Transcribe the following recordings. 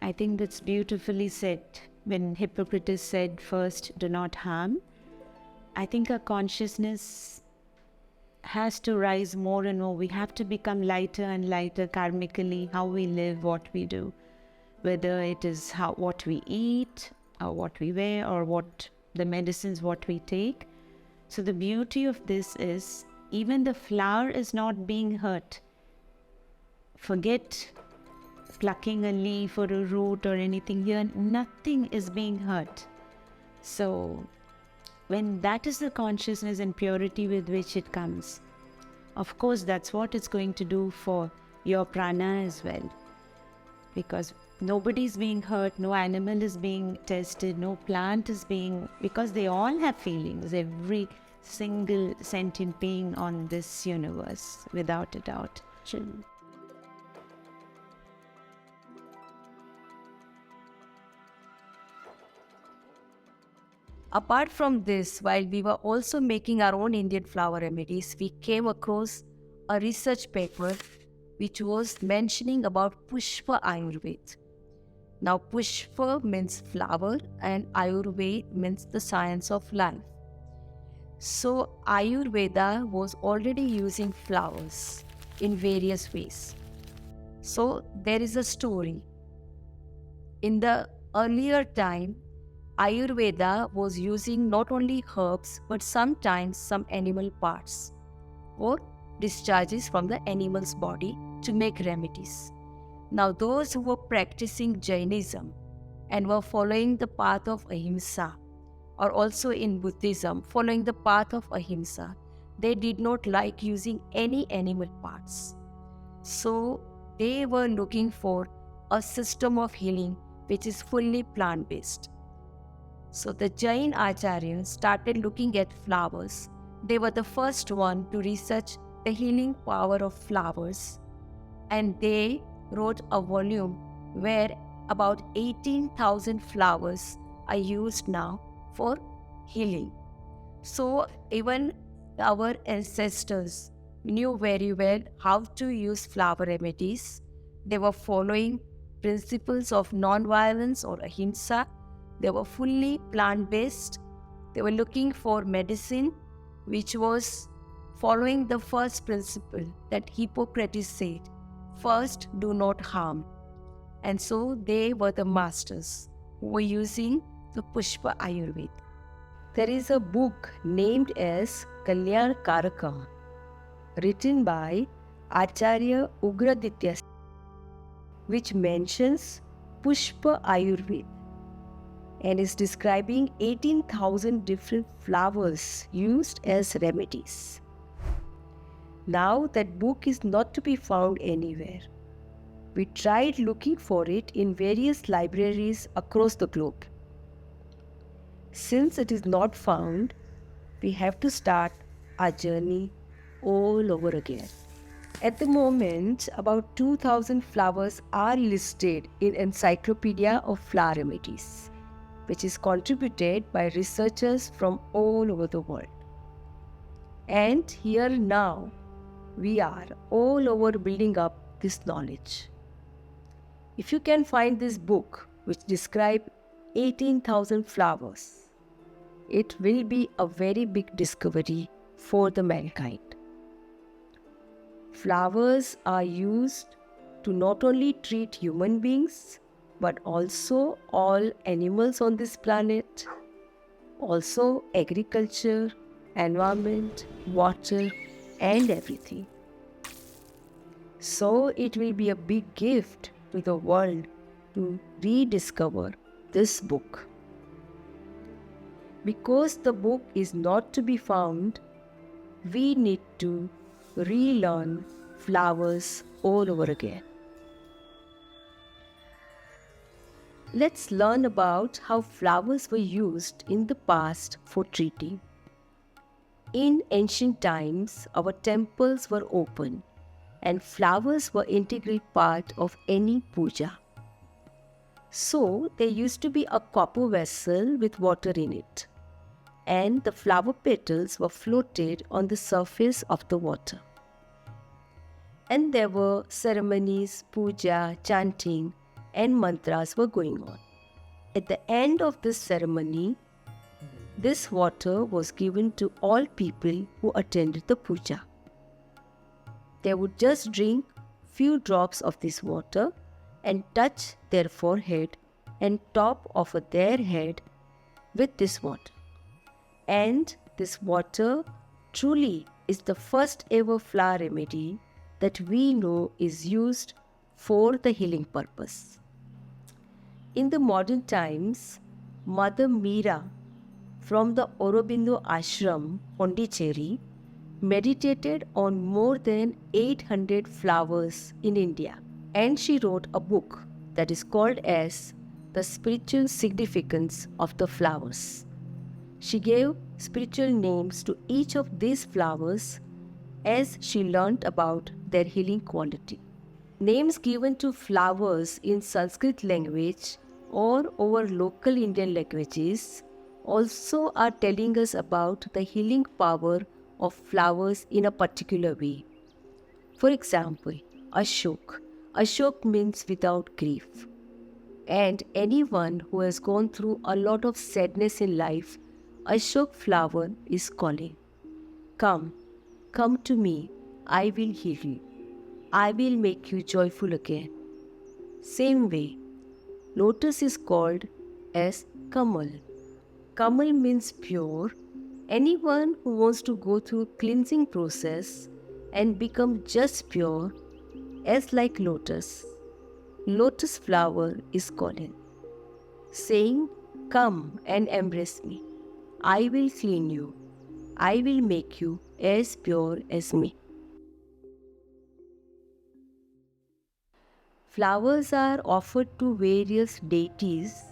I think that's beautifully said. When Hippocrates said, first, do not harm, I think our consciousness has to rise more and more. We have to become lighter and lighter karmically, how we live, what we do, whether it is what we eat, or what we wear, or what the medicines, what we take. So the beauty of this is, even the flower is not being hurt. Forget plucking a leaf or a root or anything here, nothing is being hurt. So when that is the consciousness and purity with which it comes, of course that's what it's going to do for your prana as well. Because nobody is being hurt, no animal is being tested, no plant is being, because they all have feelings, every single sentient being on this universe, without a doubt. Apart from this, while we were also making our own Indian flower remedies, we came across a research paper which was mentioning about Pushpa Ayurveda. Now, Pushpa means flower and Ayurveda means the science of life. So, Ayurveda was already using flowers in various ways. So, there is a story. In the earlier time, Ayurveda was using not only herbs but sometimes some animal parts or discharges from the animal's body to make remedies. Now, those who were practicing Jainism and were following the path of Ahimsa, or also in Buddhism following the path of Ahimsa, they did not like using any animal parts. So they were looking for a system of healing which is fully plant-based. So the Jain Acharyas started looking at flowers. They were the first one to research the healing power of flowers, and they wrote a volume where about 18,000 flowers are used now for healing. So even our ancestors knew very well how to use flower remedies. They were following principles of non-violence or ahimsa. They were fully plant-based. They were looking for medicine which was following the first principle that Hippocrates said, first, do not harm. And so they were the masters who were using the Pushpa Ayurveda. There is a book named as Kalyan Karakam, written by Acharya Ugraditya, which mentions Pushpa Ayurveda and is describing 18,000 different flowers used as remedies. Now that book is not to be found anywhere. We tried looking for it in various libraries across the globe. Since it is not found, we have to start our journey all over again. At the moment, about 2,000 flowers are listed in Encyclopedia of Flower Remedies, which is contributed by researchers from all over the world. And here now, we are all over building up this knowledge. If you can find this book which describes 18,000 flowers, it will be a very big discovery for the mankind. Flowers are used to not only treat human beings, but also all animals on this planet, also agriculture, environment, water, and everything. So it will be a big gift to the world to rediscover this book. Because the book is not to be found, we need to relearn flowers all over again. Let's learn about how flowers were used in the past for treating. In ancient times, our temples were open and flowers were integral part of any puja. So there used to be a copper vessel with water in it, and the flower petals were floated on the surface of the water. And there were ceremonies, puja, chanting, and mantras were going on. At the end of this ceremony, this water was given to all people who attended the puja. They would just drink few drops of this water and touch their forehead and top of their head with this water. And this water truly is the first ever flower remedy that we know is used for the healing purpose. In the modern times, Mother Meera from the Aurobindo Ashram, Pondicherry, meditated on more than 800 flowers in India, and she wrote a book that is called as The Spiritual Significance of the Flowers. She gave spiritual names to each of these flowers as she learnt about their healing quality. Names given to flowers in Sanskrit language or our local Indian languages also are telling us about the healing power of flowers in a particular way. For example, Ashok. Ashok means without grief. And anyone who has gone through a lot of sadness in life, Ashok flower is calling. Come, come to me, I will heal you. I will make you joyful again. Same way, lotus is called as Kamal. Kamal means pure. Anyone who wants to go through cleansing process and become just pure, as like lotus, lotus flower is calling, saying, come and embrace me. I will clean you. I will make you as pure as me. Flowers are offered to various deities.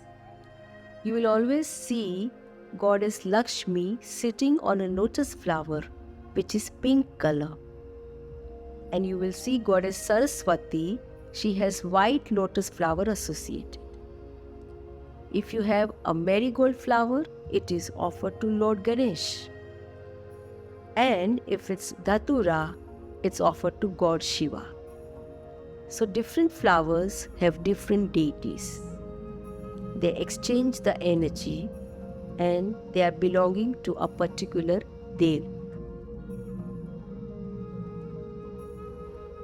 You will always see Goddess Lakshmi sitting on a lotus flower, which is pink color. And you will see Goddess Saraswati, she has white lotus flower associated. If you have a marigold flower, it is offered to Lord Ganesh. And if it's Datura, it's offered to God Shiva. So different flowers have different deities. They exchange the energy and they are belonging to a particular Dev.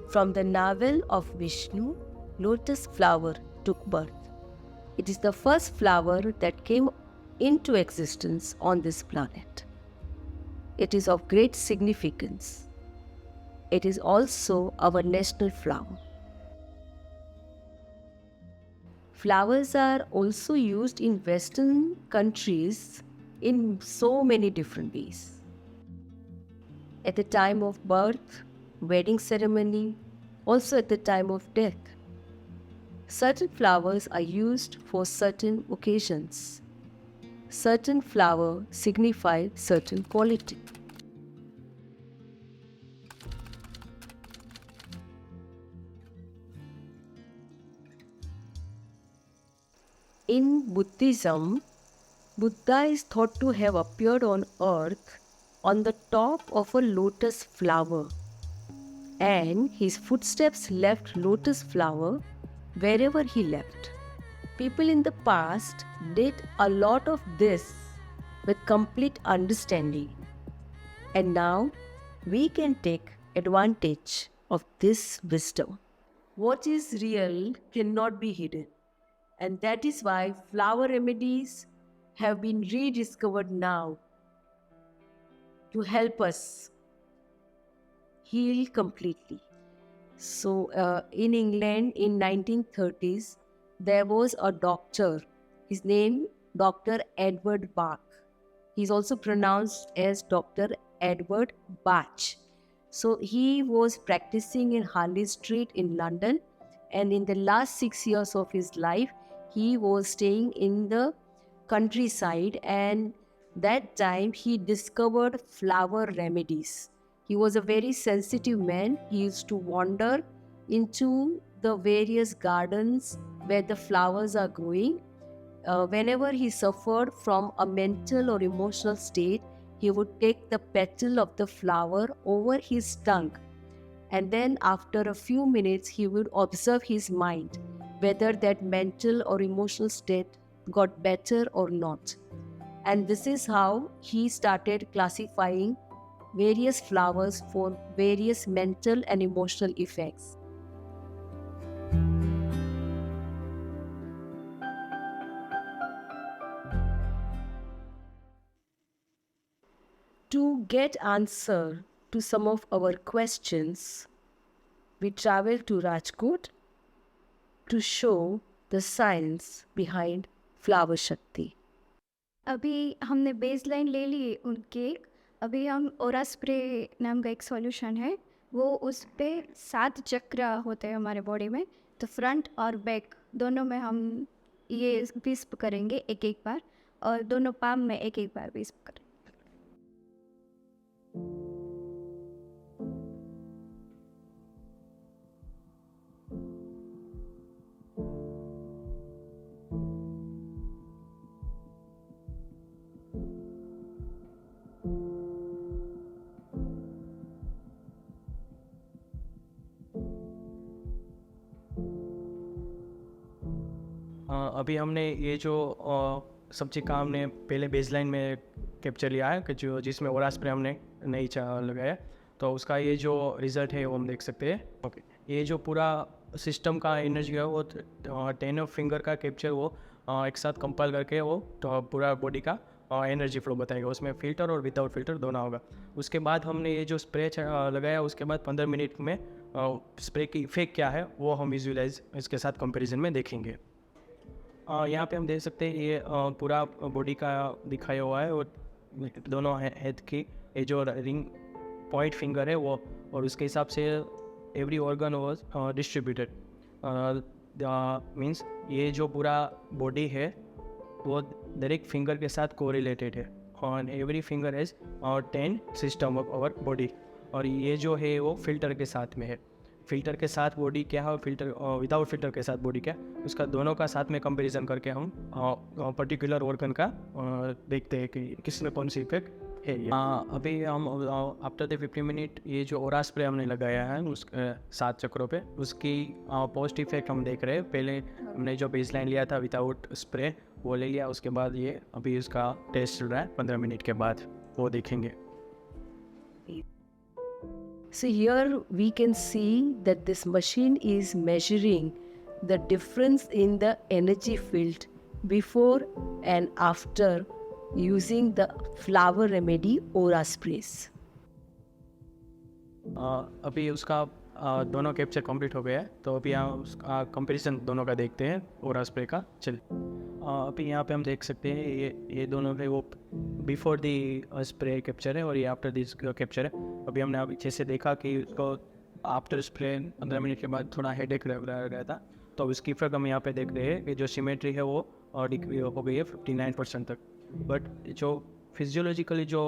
From the navel of Vishnu, lotus flower took birth. It is the first flower that came into existence on this planet. It is of great significance. It is also our national flower. Flowers are also used in Western countries in so many different ways. At the time of birth, wedding ceremony, also at the time of death. Certain flowers are used for certain occasions. Certain flower signify certain quality. In Buddhism, Buddha is thought to have appeared on earth on the top of a lotus flower, and his footsteps left lotus flower wherever he left. People in the past did a lot of this with complete understanding, and now we can take advantage of this wisdom. What is real cannot be hidden. And that is why flower remedies have been rediscovered now to help us heal completely. So in England in 1930s, there was a doctor, his name Dr. Edward Bach. He's also pronounced as Dr. Edward Bach. So he was practicing in Harley Street in London, and in the last 6 years of his life, he was staying in the countryside, and that time he discovered flower remedies. He was a very sensitive man. He used to wander into the various gardens where the flowers are growing. Whenever he suffered from a mental or emotional state, he would take the petal of the flower over his tongue, and then after a few minutes he would observe his mind, whether that mental or emotional state got better or not. And this is how he started classifying various flowers for various mental and emotional effects. To get answer to some of our questions, we traveled to Rajkot to show the science behind Flower Shakti. अभी हमने base line ले ली उनके। अभी हम ओरा spray नाम का एक solution है, वो उस पर 7 चक्र होते हैं हमारे बॉडी में, तो फ्रंट और बैक दोनों में हम ये विस्प करेंगे एक एक बार, और दोनों पाम में एक एक बार विस्प करेंगे। अभी हमने ये जो सब चीज़ का हमने पहले बेसलाइन में कैप्चर लिया है कि जो जिसमें ओरा स्प्रे हमने नहीं लगाया, तो उसका ये जो रिज़ल्ट है वो हम देख सकते हैं। ओके, ये जो पूरा सिस्टम का एनर्जी है वो 10 फिंगर का कैप्चर वो एक साथ कंपाइल करके वो तो पूरा बॉडी का एनर्जी फ्लो बताएगा। उसमें फ़िल्टर और विदाउट फ़िल्टर दोनों होगा। उसके बाद हमने ये जो स्प्रे लगाया, उसके बाद 15 मिनट में स्प्रे की इफेक्ट क्या है वो हम विजुअलाइज इसके साथ कंपैरिजन में देखेंगे। यहाँ पे हम देख सकते हैं ये पूरा बॉडी का दिखाया हुआ है, और दोनों हेड की ये जो रिंग पॉइंट फिंगर है वो, और उसके हिसाब से every organ was distributed. Means ये जो पूरा बॉडी है वो दरेक फिंगर के साथ कोरिलेटेड है, और every finger has 10 system of our body. और ये जो है वो फिल्टर के साथ में है। फ़िल्टर के साथ बॉडी क्या है और फिल्टर विदाउट फ़िल्टर के साथ बॉडी क्या, उसका दोनों का साथ में कंपैरिजन करके हम पर्टिकुलर ऑर्गन का देखते हैं कि किस में कौन सी इफेक्ट है। अभी हम आफ्टर द 50 मिनट ये जो ओरा स्प्रे हमने लगाया है उस 7 चक्रों पे, उसकी पोस्ट इफेक्ट हम देख रहे हैं। पहले हमने जो बेस लाइन लिया था विदाउट स्प्रे वो ले लिया, उसके बाद ये अभी उसका टेस्ट चल रहा है 15 मिनट के बाद, वो देखेंगे। So here we can see that this machine is measuring the difference in the energy field before and after using the flower remedy aura sprays. अभी उसका दोनों कैप्चर कंप्लीट हो गया है, तो अभी यहाँ उसका कंपैरिजन दोनों का देखते हैं ओरा स्प्रे का। चल अभी यहाँ पे हम देख सकते हैं ये दोनों पे वो बिफोर दी स्प्रे कैप्चर है और ये आफ्टर दिस कैप्चर है। अभी हमने अभी जैसे देखा कि उसको आफ्टर स्प्रे 15 मिनट के बाद थोड़ा हेडेक रह था, तो उसकी इफेक्ट हम यहाँ पे देख रहे हैं कि जो सिमेट्री है वो हो गई है 59% तक। बट जो फिजियोलॉजिकली जो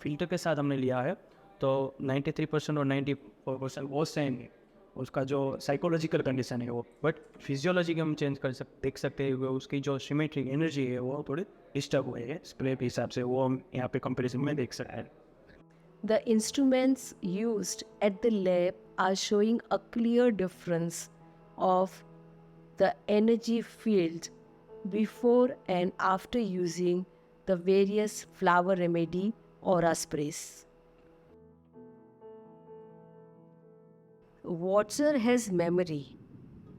फिल्टर के साथ हमने लिया है तो 93% और 94% वो सेम है। उसका जो साइकोलॉजिकल कंडीशन है वो, बट फिजियोलॉजी के हम चेंज देख सकते हैं। उसकी जो सिमेट्रिक एनर्जी है वो थोड़ी डिस्टर्ब हुई है स्प्रे के हिसाब से, वो हम यहाँ पे कंपैरिजन में देख सकते हैं। The instruments used at the lab are showing a clear difference of the energy field before and after using the various flower remedy aura sprays. Water has memory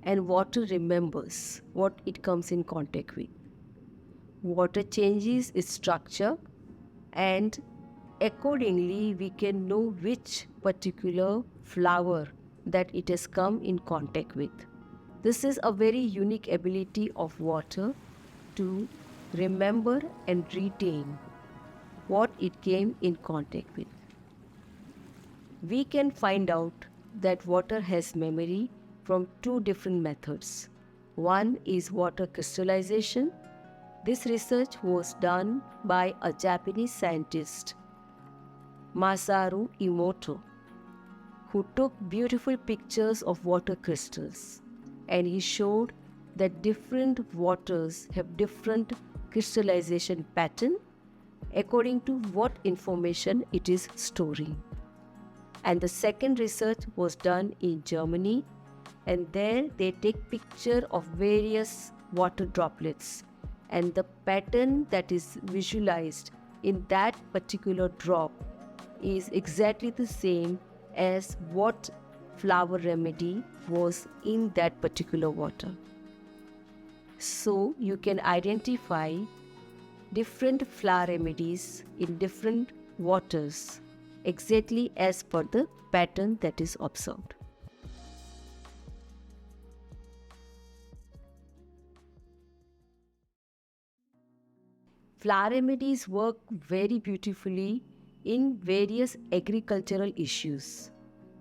and water remembers what it comes in contact with. Water changes its structure, and accordingly we can know which particular flower that it has come in contact with. This is a very unique ability of water to remember and retain what it came in contact with. We can find out that water has memory from 2 different methods. One is water crystallization. This research was done by a Japanese scientist, Masaru Emoto, who took beautiful pictures of water crystals, and he showed that different waters have different crystallization pattern according to what information it is storing. And the second research was done in Germany, and there they take picture of various water droplets, and the pattern that is visualized in that particular drop is exactly the same as what flower remedy was in that particular water. So you can identify different flower remedies in different waters exactly as per the pattern that is observed. Flower remedies work very beautifully in various agricultural issues.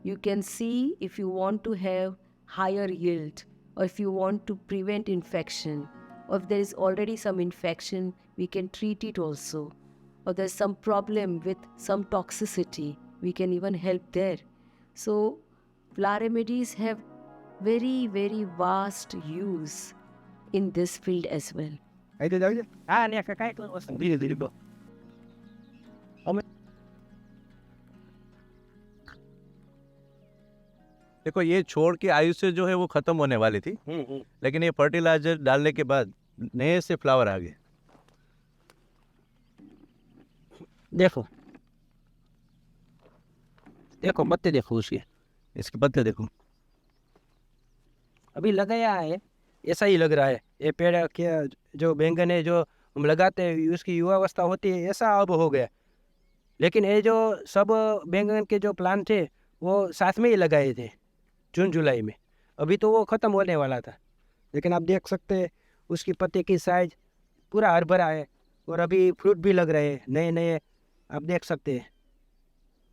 You can see if you want to have higher yield, or if you want to prevent infection, or if there is already some infection, we can treat it also. Or there's some problem with some toxicity, we can even help there. So flower remedies have very, very vast use in this field as well. देखो ये छोड़ के आयुष्य जो है वो खत्म होने वाली थी, लेकिन ये फर्टिलाइजर डालने के बाद नए से फ्लावर आ गए। देखो देखो पत्ते देखो उसके, इसके पत्ते देखो, अभी लगाया है ऐसा ही लग रहा है। ये पेड़ के जो बैंगन है जो हम लगाते हैं उसकी युवावस्था होती है, ऐसा अब हो गया। लेकिन ये जो सब बैंगन के जो प्लांट थे वो साथ में ही लगाए थे जून जुलाई में, अभी तो वो ख़त्म होने वाला था। लेकिन आप देख सकते हैं उसकी पत्ते की साइज पूरा हर भरा है, और अभी फ्रूट भी लग रहे हैं नए नए, आप देख सकते हैं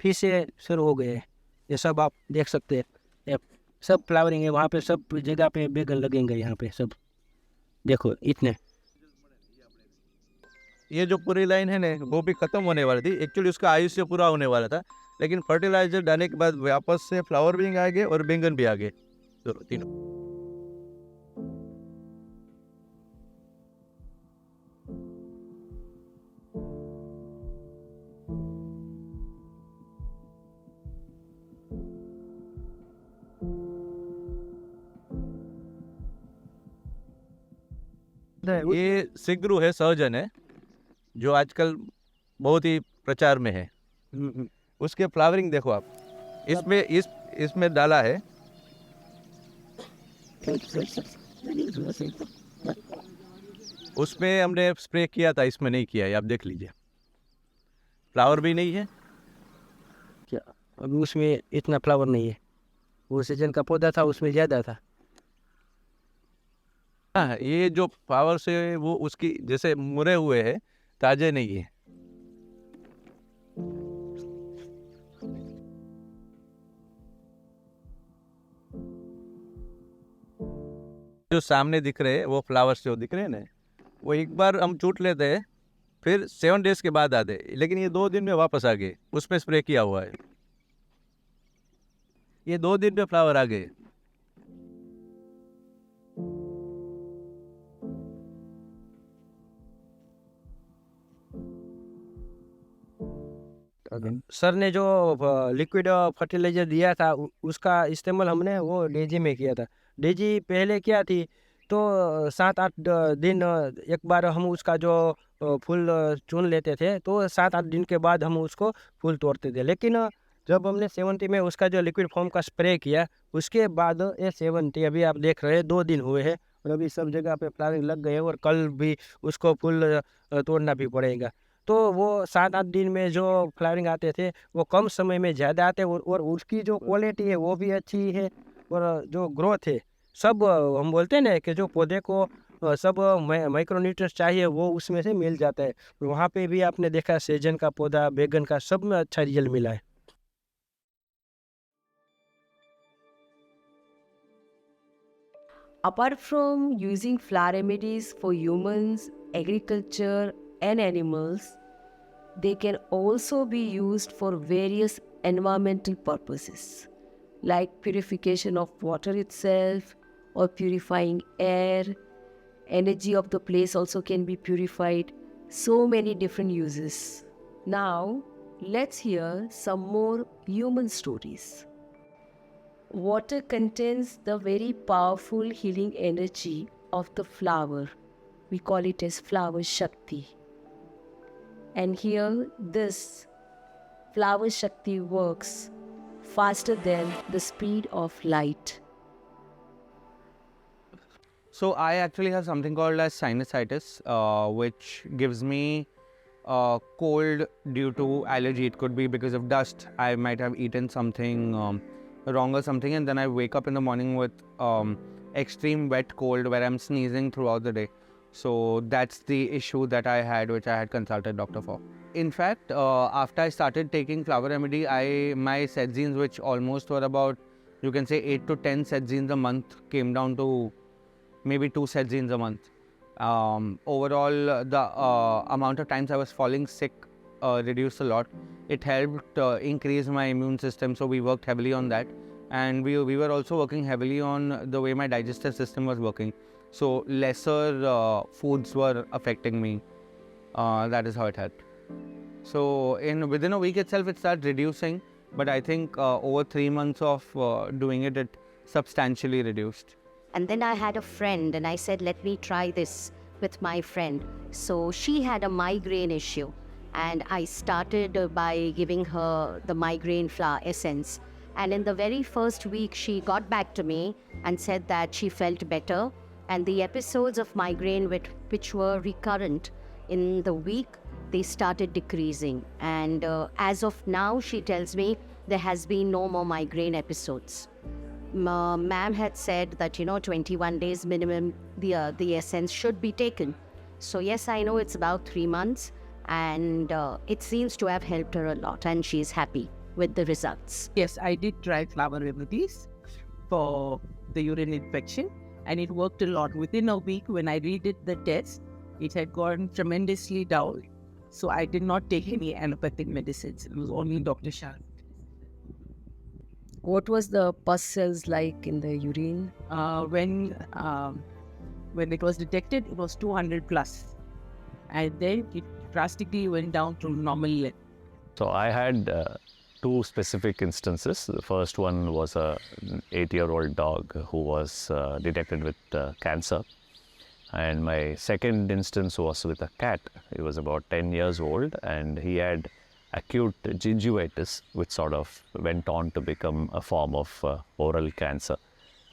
फिर से शुरू हो गए हैं। ये सब आप देख सकते हैं, ये सब फ्लावरिंग है, वहाँ पे सब जगह पे बैगन लगेंगे, यहाँ पे सब देखो इतने। ये जो पूरी लाइन है ना वो भी खत्म होने वाली थी, एक्चुअली उसका आयुष्य पूरा होने वाला था, लेकिन फर्टिलाइजर डालने के बाद वापस से फ्लावर भी आ गए और बैंगन भी आ गए, तीनों। ये सिगरू है, सहजन है, जो आजकल बहुत ही प्रचार में है। उसके फ्लावरिंग देखो आप, इसमें डाला है, उसमें हमने स्प्रे किया था, इसमें नहीं किया है, आप देख लीजिए, फ्लावर भी नहीं है। क्या अभी उसमें इतना फ्लावर नहीं है, वो सीजन का पौधा था उसमें ज़्यादा था। हाँ, ये जो फ्लावर से वो उसकी जैसे मुरे हुए हैं, ताजे नहीं है। जो सामने दिख रहे हैं वो फ्लावर्स जो दिख रहे हैं ना, वो एक बार हम चूट लेते हैं, फिर 7 डेज के बाद आते हैं, लेकिन ये 2 दिन में वापस आ गए, उसमें स्प्रे किया हुआ है, ये 2 दिन में फ्लावर आ गए। सर ने जो लिक्विड फर्टिलाइजर दिया था उसका इस्तेमाल हमने वो डेजी में किया था। डेजी पहले क्या थी तो 7-8 दिन एक बार हम उसका जो फूल चुन लेते थे, तो 7-8 दिन के बाद हम उसको फूल तोड़ते थे। लेकिन जब हमने 70 में उसका जो लिक्विड फॉर्म का स्प्रे किया, उसके बाद ये 70 अभी आप देख रहे हैं 2 दिन हुए हैं, और अभी सब जगह पे फ्लावरिंग लग गए, और कल भी उसको फूल तोड़ना भी पड़ेगा। तो वो 7-8 दिन में जो फ्लावरिंग आते थे वो कम समय में ज़्यादा आते, और उसकी जो क्वालिटी है वो भी अच्छी है, और जो ग्रोथ है सब हम बोलते हैं ना कि जो पौधे को सब माइक्रोन्यूट्रिएंट्स चाहिए वो उसमें से मिल जाता है। वहाँ पे भी आपने देखा सहजन का पौधा, बैगन का, सब में अच्छा रिजल्ट मिला है। Apart from using flower remedies for humans, agriculture, and animals, they can also be used for various environmental purposes, like purification of water itself or purifying air. Energy of the place also can be purified. So many different uses. Now, let's hear some more human stories. water contains the very powerful healing energy of the flower. We call it as flower Shakti. And here, this flower Shakti works faster than the speed of light. So I actually have something called as sinusitis, which gives me cold due to allergy. It could be because of dust. I might have eaten something wrong or something, and then I wake up in the morning with extreme wet cold where I'm sneezing throughout the day. So that's the issue that I had, which I had consulted doctor for. In fact, after I started taking flower remedy, my sedzines, which almost were about, you can say 8 to 10 sedzines a month, came down to maybe 2 sedzines a month. Overall, the amount of times I was falling sick reduced a lot. It helped increase my immune system, so we worked heavily on that. And we were also working heavily on the way my digestive system was working. So lesser foods were affecting me. That is how it helped. So within a week itself, it started reducing. But I think over 3 months of doing it, it substantially reduced. And then I had a friend and I said, let me try this with my friend. So she had a migraine issue and I started by giving her the migraine flower essence. And in the very first week, she got back to me and said that she felt better. And the episodes of migraine which were recurrent in the week, they started decreasing. And as of now, she tells me there has been no more migraine episodes. Ma'am had said that 21 days minimum the essence should be taken. So yes, I know it's about 3 months and it seems to have helped her a lot and she's happy with the results. Yes, I did try flower remedies for the urine infection and it worked a lot. Within a week when I redid the test, it had gone tremendously down. So I did not take any allopathic medicines. It was only Dr. Shah. What was the pus cells like in the urine? When it was detected, it was 200 plus. And then it drastically went down to normal level. So I had 2 specific instances. The first one was an 8-year-old dog who was detected with cancer. And my second instance was with a cat. He was about 10 years old and he had acute gingivitis, which sort of went on to become a form of oral cancer.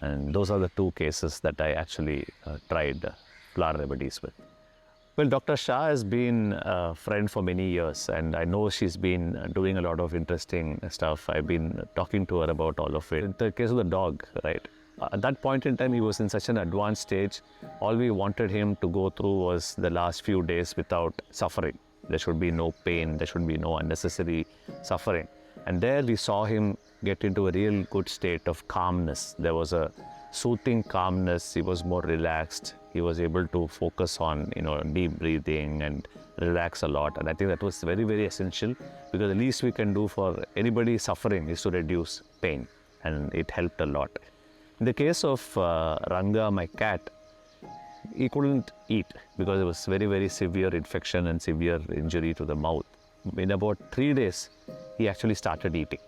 And those are the 2 cases that I actually tried flower remedies with. Well, Dr. Shah has been a friend for many years and I know she's been doing a lot of interesting stuff. I've been talking to her about all of it. In the case of the dog, right? At that point in time, he was in such an advanced stage. All we wanted him to go through was the last few days without suffering. There should be no pain, there should be no unnecessary suffering. And there we saw him get into a real good state of calmness. There was a soothing calmness, he was more relaxed. He was able to focus on, deep breathing and relax a lot. And I think that was very, very essential because the least we can do for anybody suffering is to reduce pain. And it helped a lot. In the case of Ranga, my cat, he couldn't eat because it was very, very severe infection and severe injury to the mouth. In about 3 days, he actually started eating.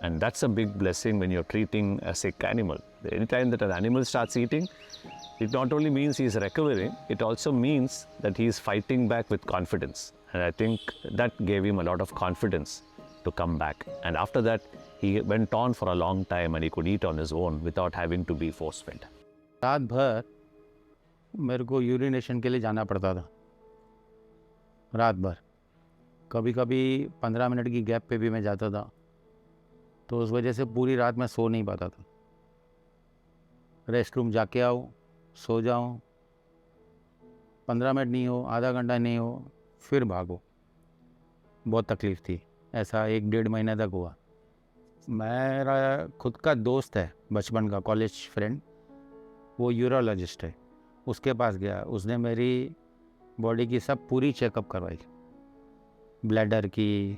And that's a big blessing when you're treating a sick animal. Anytime that an animal starts eating, it not only means he's recovering, it also means that he's fighting back with confidence. And I think that gave him a lot of confidence to come back. And after that, he went on for a long time and he could eat on his own without having to be force-fed. रात भर मेरे को urination के लिए जाना पड़ता था, रात भर। कभी कभी 15 मिनट की गैप पे भी मैं जाता था, तो उस वजह से पूरी रात मैं सो नहीं पाता था। रेस्ट रूम जाके आओ, सो जाओ, 15 मिनट नहीं हो, आधा घंटा नहीं हो, फिर भागो। बहुत तकलीफ़ थी। ऐसा 1-1.5 महीने तक हुआ। मेरा खुद का दोस्त है बचपन का, कॉलेज फ्रेंड, वो यूरोलॉजिस्ट है, उसके पास गया। उसने मेरी बॉडी की सब पूरी चेकअप करवाई, ब्लैडर की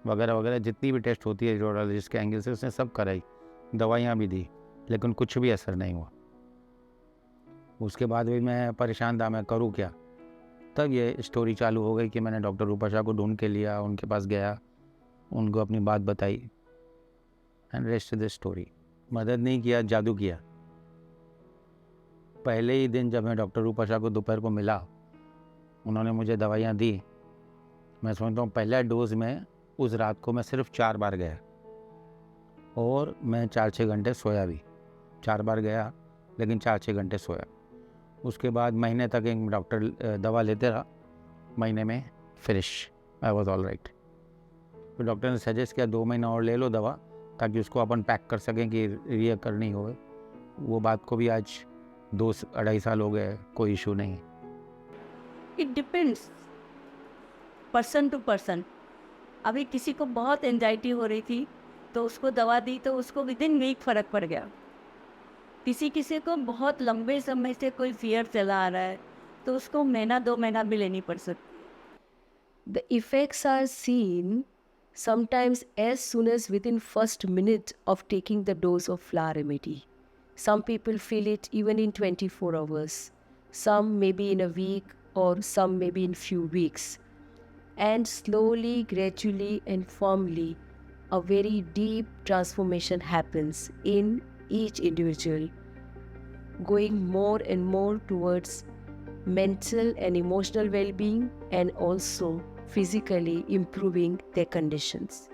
वगैरह वगैरह, जितनी भी टेस्ट होती है यूरोलॉजिस्ट के एंगल से, उसने सब कराई, दवाइयाँ भी दी, लेकिन कुछ भी असर नहीं हुआ। उसके बाद भी मैं परेशान था, मैं करूँ क्या। तब ये स्टोरी चालू हो गई कि मैंने डॉक्टर रूपा शाह को ढूंढ के लिया, उनके पास गया, उनको अपनी बात बताई एंड रेस्ट द स्टोरी। मदद नहीं किया, जादू किया। पहले ही दिन जब मैं डॉक्टर रूपा शाह को दोपहर को मिला, उन्होंने मुझे दवाइयाँ दी। मैं समझता हूँ पहला डोज में उस रात को मैं सिर्फ 4 बार गया और मैं 4-6 घंटे सोया भी। 4 बार गया लेकिन 4-6 घंटे सोया। उसके बाद महीने तक एक डॉक्टर दवा लेते रहा, महीने में finish, I was all right. तो डॉक्टर ने सजेस्ट किया 2 महीना और ले लो दवा, ताकि उसको अपन पैक कर सकें कि रिअकर नहीं हो। वो बात को भी आज 2-2.5 साल हो गए, कोई इशू नहीं। It depends person to person. अभी किसी को बहुत एंजाइटी हो रही थी तो उसको दवा दी तो उसको विदिन वीक फ़र्क पड़ गया। किसी को बहुत लंबे समय से कोई फियर चला आ रहा है तो उसको महीना 2 महीना भी लेनी पड़ सकती है। The effects are seen sometimes as soon as within first minute of taking the dose of flower remedy. Some people feel it even in 24 hours. Some maybe in a week or some maybe in few weeks. And slowly, gradually and firmly, a very deep transformation happens in each individual, going more and more towards mental and emotional well-being and also physically improving their conditions.